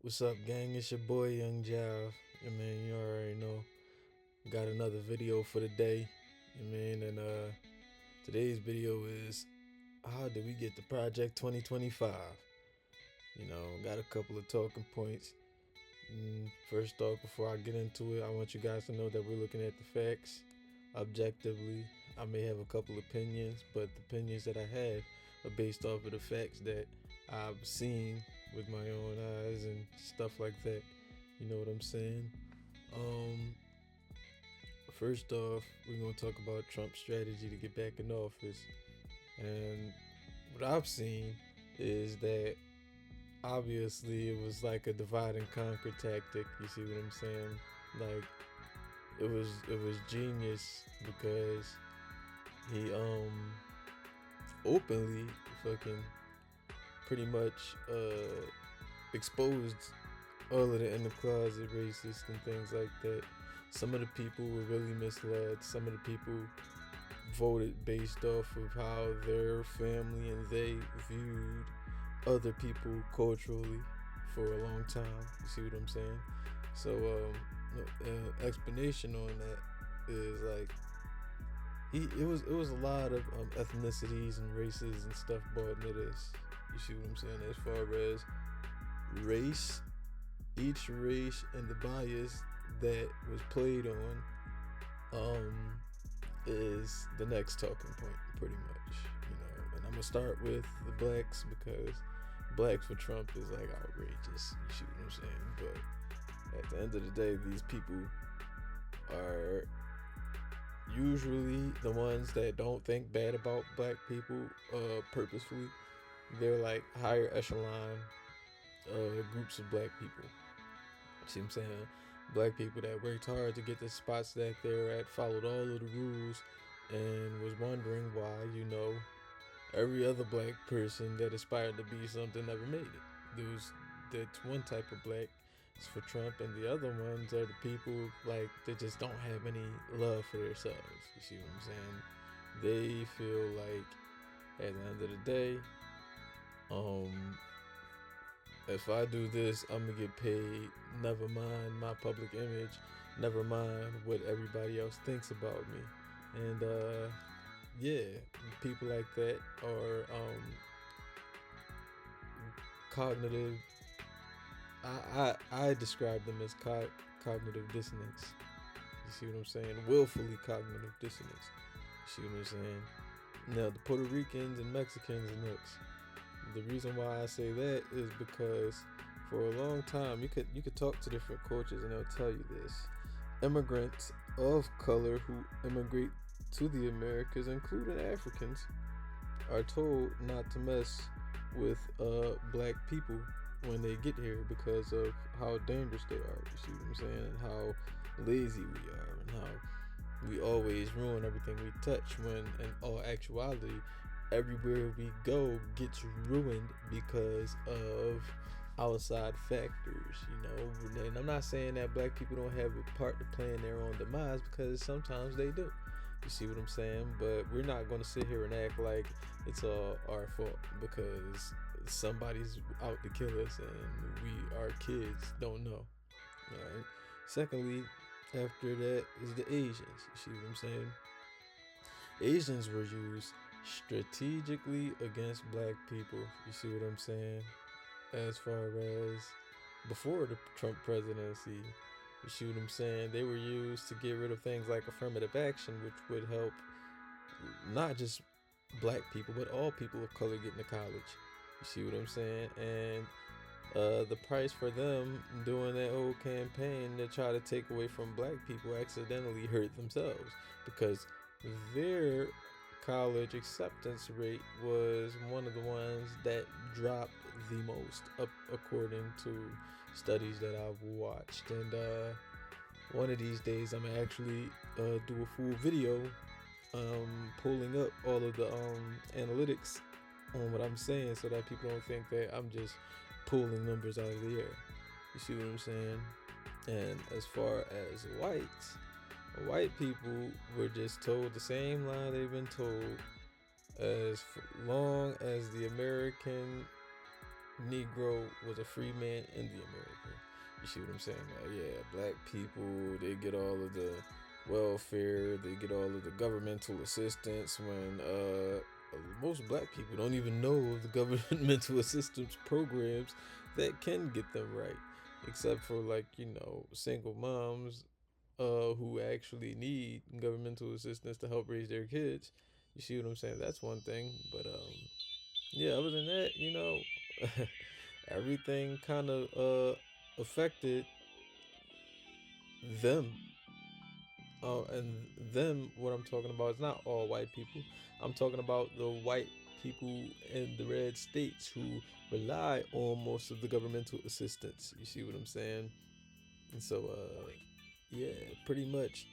What's up, gang? It's your boy, Young Jive. I mean, you already know. Got another video for the day. I mean, and today's video is how did we get to Project 2025? Got a couple of talking points. First off, before I get into it, I want you guys to know that we're looking at the facts objectively. I may have a couple opinions, but the opinions that I have are based off of the facts that I've seen with my own eyes and stuff like that. You know what I'm saying? Um, First off, we're gonna talk about Trump's strategy to get back in office. And what I've seen is that obviously it was like a divide and conquer tactic. You see what I'm saying? Like it was genius because he openly fucking pretty much exposed all of the in the closet racists and things like that. Some of the people were really misled. Some of the people voted based off of how their family and they viewed other people culturally for a long time. You see what I'm saying? So, explanation on that is like it was a lot of ethnicities and races and stuff brought into this. You see what I'm saying? As far as race, each race and the bias that was played on is the next talking point, pretty much. And I'm gonna start with the blacks because blacks for Trump is like outrageous. You see what I'm saying? But at the end of the day, these people are usually the ones that don't think bad about black people purposefully. They're like higher echelon groups of black people. See what I'm saying? Black people that worked hard to get the spots that they're at, followed all of the rules, and was wondering why, every other black person that aspired to be something never made it. That's one type of black is for Trump, and the other ones are the people like that just don't have any love for themselves. You see what I'm saying? They feel like at the end of the day, if I do this, I'm gonna get paid. Never mind my public image. Never mind what everybody else thinks about me. And yeah, people like that are cognitive. I describe them as cognitive dissonance. You see what I'm saying? Willfully cognitive dissonance. You see what I'm saying? Now the Puerto Ricans and Mexicans are next. The reason why I say that is because for a long time you could talk to different cultures and they'll tell you this. Immigrants of color who immigrate to the Americas, including Africans, are told not to mess with black people when they get here because of how dangerous they are. You see what I'm saying? And how lazy we are and how we always ruin everything we touch when in all actuality everywhere we go gets ruined because of outside factors, And I'm not saying that black people don't have a part to play in their own demise because sometimes they do. You see what I'm saying? But we're not going to sit here and act like it's all our fault because somebody's out to kill us and our kids don't know. All right. Secondly, after that is the Asians. You see what I'm saying? Asians were used strategically against black people. You see what I'm saying? As far as before the Trump presidency, you see what I'm saying? They were used to get rid of things like affirmative action, which would help not just black people, but all people of color get into college. You see what I'm saying? And the price for them doing that whole campaign to try to take away from black people accidentally hurt themselves because their college acceptance rate was one of the ones that dropped the most up according to studies that I've watched. And one of these days I'm gonna actually do a full video pulling up all of the analytics on what I'm saying so that people don't think that I'm just pulling numbers out of the air. You see what I'm saying? And as far as white people were just told the same lie they've been told as long as the American Negro was a free man in the America. You see what I'm saying? Yeah, black people, they get all of the welfare, they get all of the governmental assistance when most black people don't even know of the governmental assistance programs that can get them right, except for like, single moms who actually need governmental assistance to help raise their kids. You see what I'm saying? That's one thing, but yeah, other than that, everything kind of affected them. And them, what I'm talking about is not all white people. I'm talking about the white people in the red states who rely on most of the governmental assistance. You see what I'm saying? And so, yeah, pretty much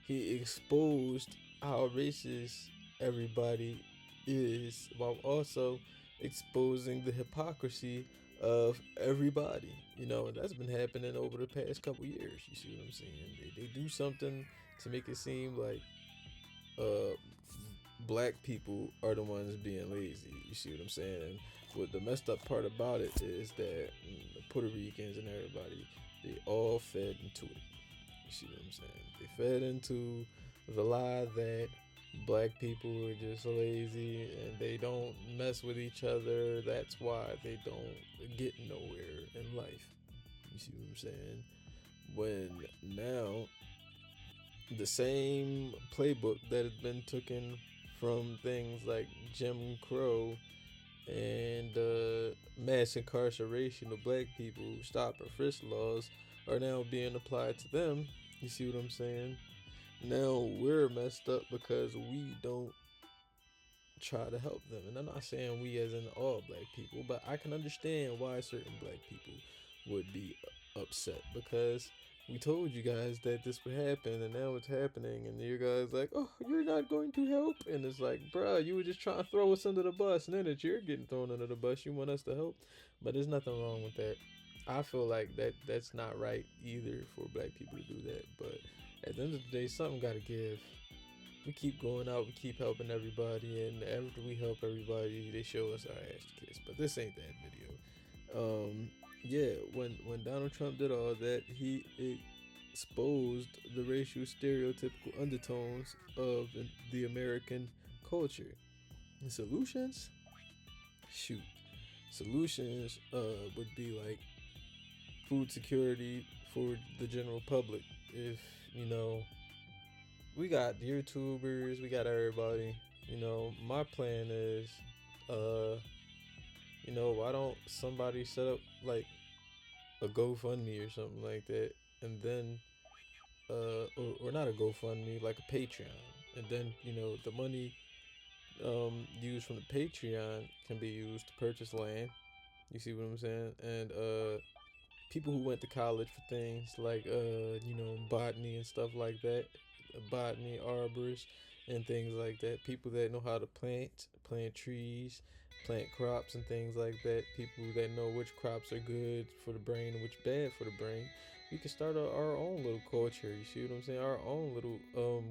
he exposed how racist everybody is, while also exposing the hypocrisy of everybody. And that's been happening over the past couple years. You see what I'm saying? They do something to make it seem like uh, black people are the ones being lazy. You see what I'm saying? And what the messed up part about it is that the Puerto Ricans and everybody, they all fed into it. You see what I'm saying? They fed into the lie that black people are just lazy and they don't mess with each other. That's why they don't get nowhere in life. You see what I'm saying? When now the same playbook that has been taken from things like Jim Crow and mass incarceration of black people, stop and frisk laws, are now being applied to them. You see what I'm saying? Now we're messed up because we don't try to help them. And I'm not saying we as in all black people, but I can understand why certain black people would be upset, because we told you guys that this would happen and now it's happening, and you guys like, oh, you're not going to help. And it's like, bruh, you were just trying to throw us under the bus, and then that you're getting thrown under the bus, you want us to help. But there's nothing wrong with that. I feel like that's not right either for black people to do that. But at the end of the day, something gotta give. We keep going out, we keep helping everybody, and after we help everybody, they show us our ass to kiss. But this ain't that video. Yeah, when Donald Trump did all that, he exposed the racial stereotypical undertones of the American culture. And solutions? Shoot. Solutions would be like food security for the general public. If, we got YouTubers, we got everybody. My plan is, why don't somebody set up like a GoFundMe or something like that, and then, or not a GoFundMe, like a Patreon, and then the money used from the Patreon can be used to purchase land. You see what I'm saying? And people who went to college for things like botany and stuff like that, botany arborists and things like that, people that know how to plant trees, plant crops and things like that, people that know which crops are good for the brain and which bad for the brain. We can start our own little culture. You see what I'm saying? Our own little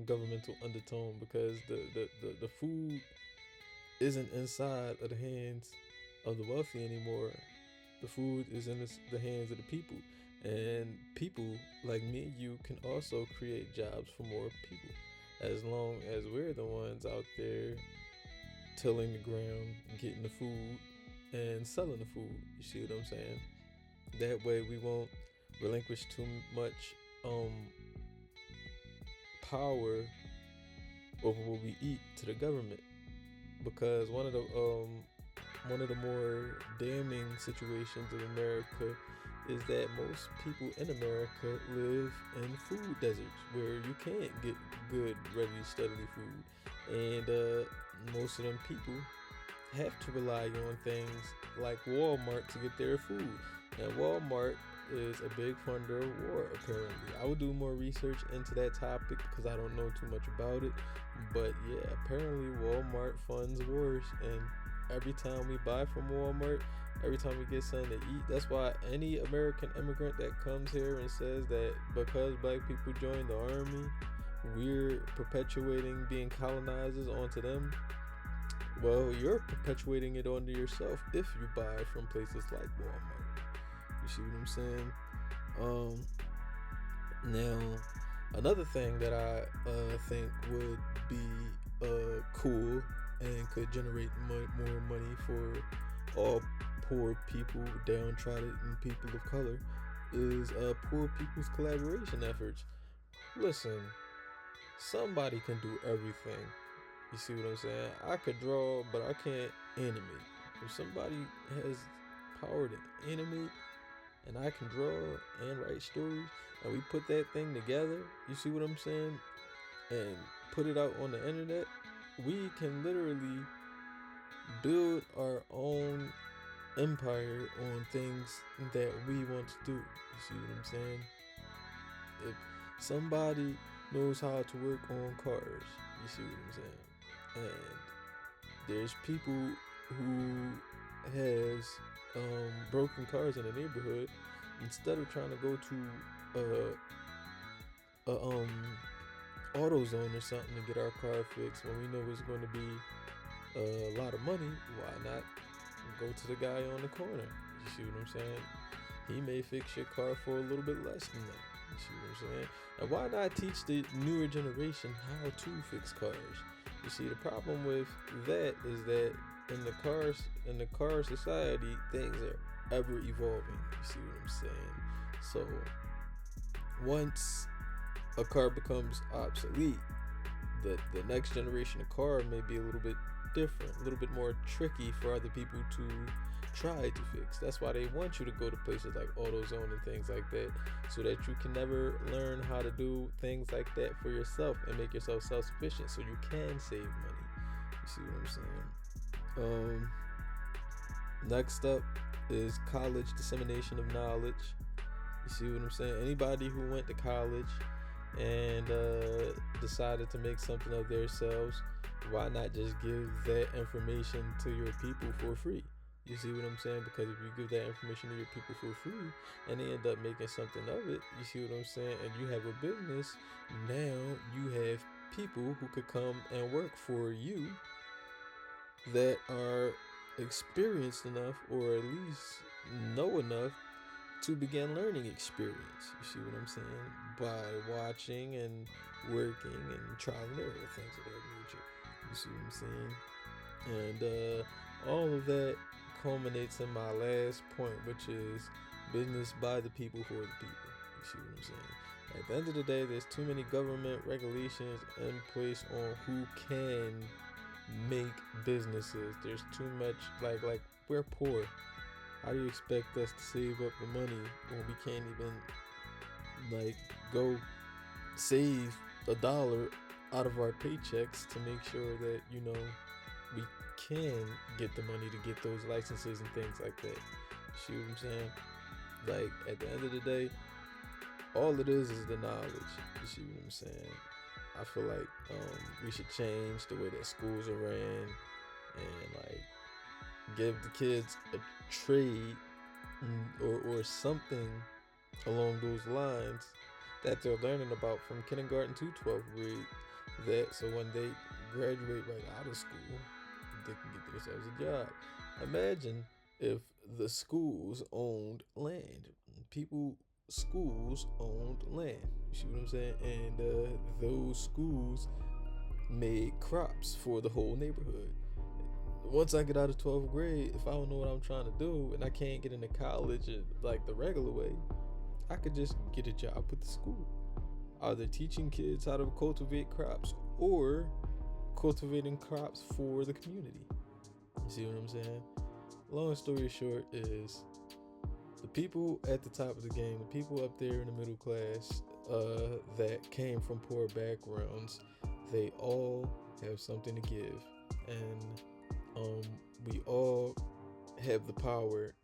governmental undertone, because the food isn't inside of the hands of the wealthy anymore. The food is in the hands of the people, and people like me and you can also create jobs for more people, as long as we're the ones out there tilling the ground, getting the food, and selling the food. You see what I'm saying? That way we won't relinquish too much power over what we eat to the government, because one of the more damning situations in America is that most people in America live in food deserts where you can't get good, ready, steadily food. And most of them people have to rely on things like Walmart to get their food. And Walmart is a big funder of war, apparently. I would do more research into that topic because I don't know too much about it. But yeah, apparently Walmart funds wars, and every time we buy from Walmart, every time we get something to eat, that's why any American immigrant that comes here and says that because black people joined the army, we're perpetuating being colonizers onto them, Well, you're perpetuating it onto yourself if you buy from places like Walmart. You see what I'm saying? Um, Now, another thing that I think would be cool and could generate more money for all poor people, downtrodden, and people of color is poor people's collaboration efforts. Listen, somebody can do everything. You see what I'm saying? I could draw, but I can't animate. If somebody has power to animate, and I can draw and write stories, and we put that thing together, you see what I'm saying, and put it out on the internet, we can literally build our own empire on things that we want to do. You see what I'm saying? If somebody knows how to work on cars, you see what I'm saying? And there's people who has broken cars in the neighborhood. Instead of trying to go to a AutoZone or something to get our car fixed when we know it's going to be a lot of money, why not go to the guy on the corner? You see what I'm saying? He may fix your car for a little bit less than that. You see what I'm saying? And why not teach the newer generation how to fix cars? You see, the problem with that is that in the car society, things are ever evolving. You see what I'm saying? So once a car becomes obsolete, the next generation of car may be a little bit different, a little bit more tricky for other people to try to fix. That's why they want you to go to places like AutoZone and things like that, so that you can never learn how to do things like that for yourself and make yourself self-sufficient, so you can save money. You see what I'm saying? Next up is college dissemination of knowledge. You see what I'm saying? Anybody who went to college and decided to make something of themselves, why not just give that information to your people for free? You see what I'm saying? Because if you give that information to your people for free and they end up making something of it, you see what I'm saying? And you have a business, now you have people who could come and work for you that are experienced enough, or at least know enough to begin learning experience. You see what I'm saying? By watching and working and trial and error, things of that nature. You see what I'm saying? And all of that culminates in my last point, which is business by the people for the people. You see what I'm saying? At the end of the day, there's too many government regulations in place on who can make businesses. There's too much, like we're poor. How do you expect us to save up the money when we can't even like go save $1 out of our paychecks to make sure that we can get the money to get those licenses and things like that? See what I'm saying? Like, at the end of the day, all it is the knowledge. You see what I'm saying? I feel like we should change the way that schools are ran, and like give the kids a trade or something along those lines that they're learning about from kindergarten to 12th grade, that so when they graduate right out of school, they can get themselves a job. Imagine if the schools owned land. Schools owned land. You see what I'm saying? And those schools made crops for the whole neighborhood. Once I get out of 12th grade, if I don't know what I'm trying to do and I can't get into college like the regular way, I could just get a job with the school, either teaching kids how to cultivate crops or cultivating crops for the community. You see what I'm saying? Long story short is, the people at the top of the game, the people up there in the middle class that came from poor backgrounds, they all have something to give. And we all have the power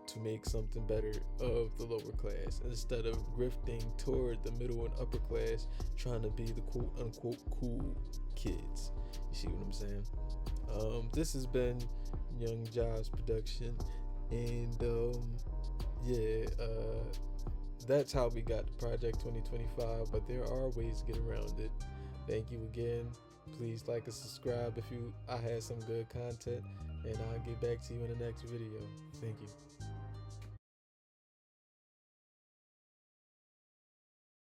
to make something better of the lower class, instead of grifting toward the middle and upper class, trying to be the quote unquote cool kids. You see what I'm saying? This has been Young Jobs production, and that's how we got to Project 2025, but there are ways to get around it. Thank you again. Please like and subscribe if I had some good content, and I'll get back to you in the next video. Thank you.